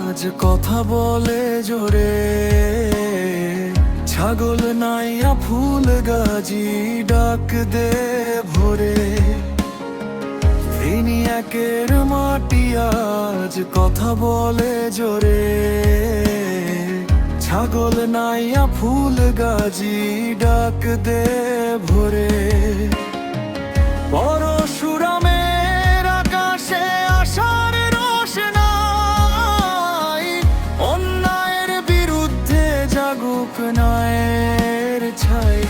আজ কথা বলে জোরে, ছাগল নাইয়া ফুল গাজি ডাক দে ভোরে। একের মাটি আজ কথা বলে জোরে, ছাগল নাইয়া ফুল গাজি ডাক দে ভোরে। পরশুরামের আকাশে আশার রোশনাই, অন্যায়ের বিরুদ্ধে জাগুক ন্যায়ের ছাই।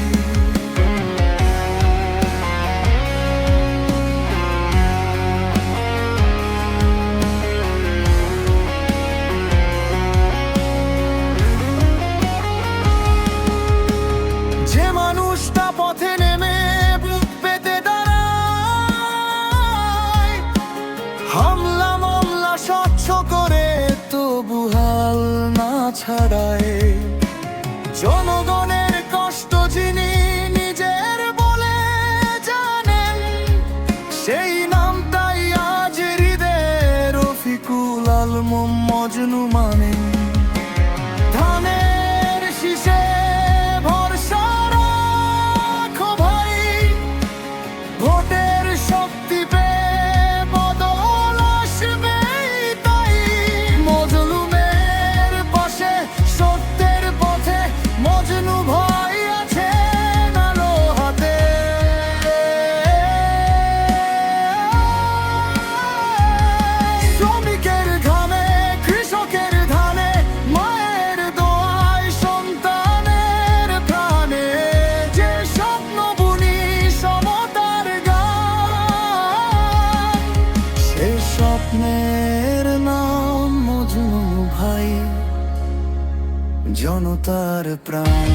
যে মানুষটা পথে নেমে বুক পেতে দাঁড়ায়, হামলা মামলা স্বচ্ছ করে তবু হাল না ছাড়ায়। জনগণের কষ্ট যিনি নিজের বলে জানেন, সেই নামটাই আজ হৃদয়ে রফিকুল আলম মজনু মানেন। ধানের শীষে ভরসা রাখো ভাই, ভোটের শক্তি পেয়ে বদল আসবে তাই। মজলুমের পাশে সত্যের পথে মজনু ভাই আছেন আলো হাতে। শ্রমিকের ঘামে কৃষকের ধানে, মায়ের দোয়ায় সন্তানের প্রাণে, যে স্বপ্ন বুনি সমতার গান, সে স্বপ্নের নাম মজনু ভাই, জনতার প্রাণ।